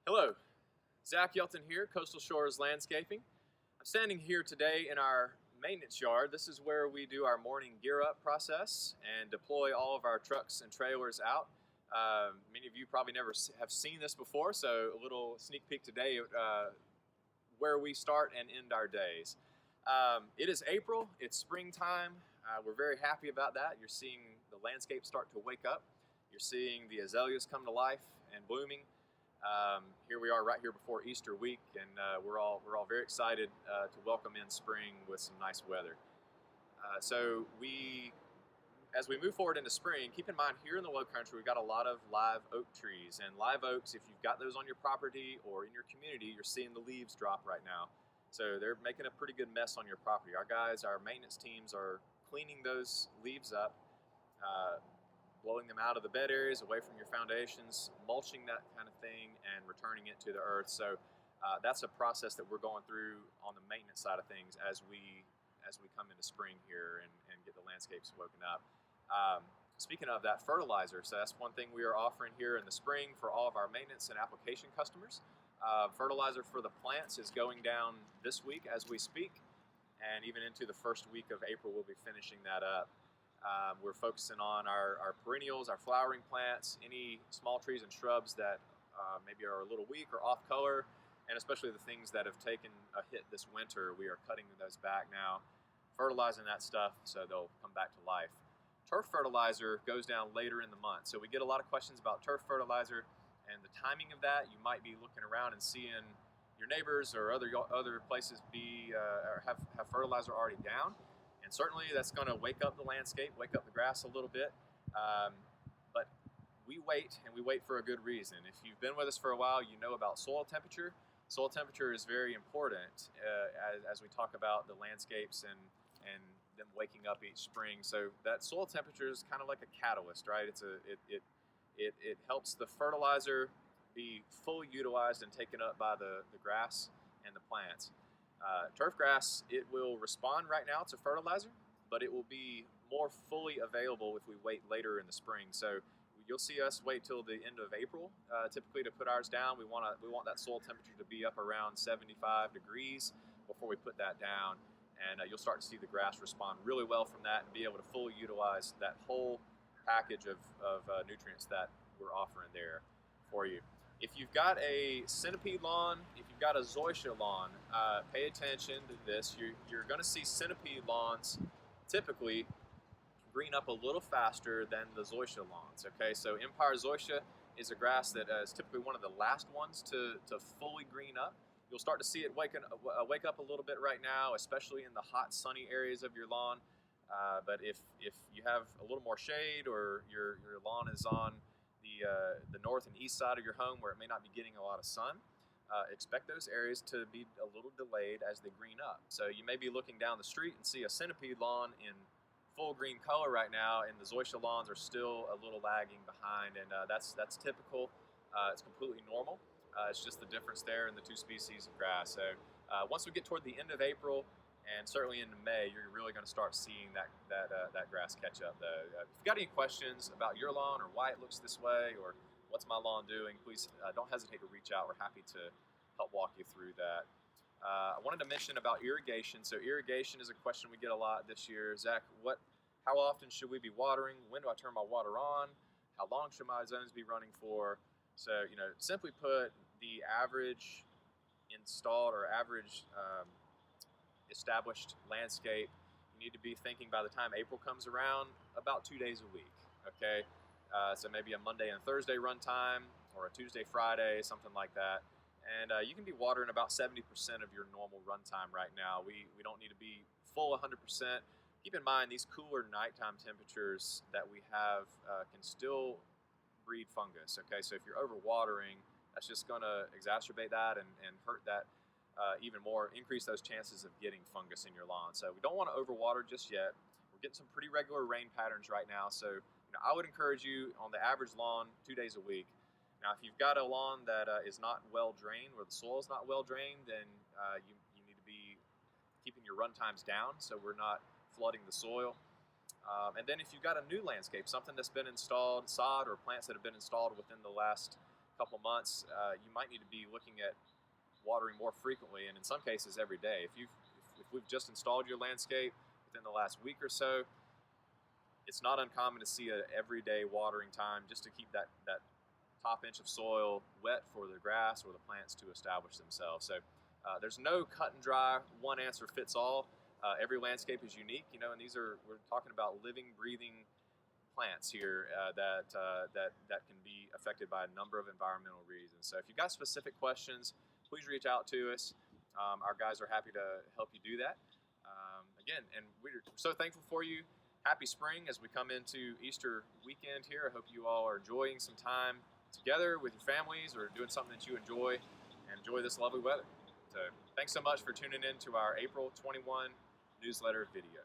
Hello, Zach Yelton here, Coastal Shores Landscaping. I'm standing here today in our maintenance yard. This is where we do our morning gear up process and deploy all of our trucks and trailers out. Many of you probably never have seen this before, so a little sneak peek today where we start and end our days. It is April, it's springtime. We're very happy about that. You're seeing the landscape start to wake up. You're seeing the azaleas come to life and blooming. Here we are right here before Easter week, and we're all very excited to welcome in spring with some nice weather. As we move forward into spring, keep in mind here in the Low Country we've got a lot of live oak trees, and live oaks, if you've got those on your property or in your community, you're seeing the leaves drop right now. So they're making a pretty good mess on your property. Our maintenance teams are cleaning those leaves up, blowing them out of the bed areas, away from your foundations, mulching that kind of thing, and returning it to the earth. So that's a process that we're going through on the maintenance side of things as we come into spring here and get the landscapes woken up. Speaking of that, fertilizer. So that's one thing we are offering here in the spring for all of our maintenance and application customers. Fertilizer for the plants is going down this week as we speak, and even into the first week of April we'll be finishing that up. We're focusing on our perennials, our flowering plants, any small trees and shrubs that maybe are a little weak or off color, and especially the things that have taken a hit this winter. We are cutting those back now, fertilizing that stuff so they'll come back to life. Turf fertilizer goes down later in the month, so we get a lot of questions about turf fertilizer and the timing of that. You might be looking around and seeing your neighbors or other places or have fertilizer already down. And certainly that's going to wake up the landscape, wake up the grass a little bit. But we wait, and we wait for a good reason. If you've been with us for a while, you know about soil temperature. Soil temperature is very important as we talk about the landscapes and them waking up each spring. So that soil temperature is kind of like a catalyst, right? It helps the fertilizer be fully utilized and taken up by the grass and the plants. Turf grass, it will respond right now to fertilizer, but it will be more fully available if we wait later in the spring. So you'll see us wait till the end of April, typically, to put ours down. We want that soil temperature to be up around 75 degrees before we put that down, and you'll start to see the grass respond really well from that and be able to fully utilize that whole package of nutrients that we're offering there for you. If you've got a centipede lawn, if you've got a zoysia lawn, pay attention to this. You're going to see centipede lawns typically green up a little faster than the zoysia lawns. Okay, so Empire zoysia is a grass that is typically one of the last ones to fully green up. You'll start to see it wake up a little bit right now, especially in the hot, sunny areas of your lawn. But if you have a little more shade, or your lawn is on the north and east side of your home where it may not be getting a lot of sun, expect those areas to be a little delayed as they green up. So you may be looking down the street and see a centipede lawn in full green color right now, and the zoysia lawns are still a little lagging behind, and that's typical. It's completely normal. It's just the difference there in the two species of grass. So once we get toward the end of April, and certainly into May, you're really going to start seeing that grass catch up, though. If you've got any questions about your lawn or why it looks this way, or what's my lawn doing, please don't hesitate to reach out. We're happy to help walk you through that. I wanted to mention about irrigation. So irrigation is a question we get a lot this year. Zach, how often should we be watering? When do I turn my water on? How long should my zones be running for? So, simply put, the average installed or average established landscape, you need to be thinking by the time April comes around about 2 days a week. Okay, so maybe a Monday and Thursday run time, or a Tuesday, Friday, something like that. And you can be watering about 70% of your normal run time right now. We don't need to be full 100%. Keep in mind, these cooler nighttime temperatures that we have can still breed fungus. Okay, so if you're overwatering, that's just going to exacerbate that and hurt that even more, increase those chances of getting fungus in your lawn. So we don't want to overwater just yet. We're getting some pretty regular rain patterns right now, so I would encourage you on the average lawn 2 days a week. Now, if you've got a lawn that is not well drained, or the soil is not well drained, then you need to be keeping your run times down so we're not flooding the soil. And then if you've got a new landscape, something that's been installed, sod or plants that have been installed within the last couple months, you might need to be looking at watering more frequently, and in some cases every day. If we've just installed your landscape within the last week or so, it's not uncommon to see a everyday watering time just to keep that top inch of soil wet for the grass or the plants to establish themselves. So there's no cut and dry one answer fits all. Every landscape is unique, and we're talking about living, breathing plants here that can be affected by a number of environmental reasons. So if you've got specific questions, please reach out to us. Our guys are happy to help you do that. Again, and we're so thankful for you. Happy spring as we come into Easter weekend here. I hope you all are enjoying some time together with your families or doing something that you enjoy, and enjoy this lovely weather. So thanks so much for tuning in to our April 21 newsletter video.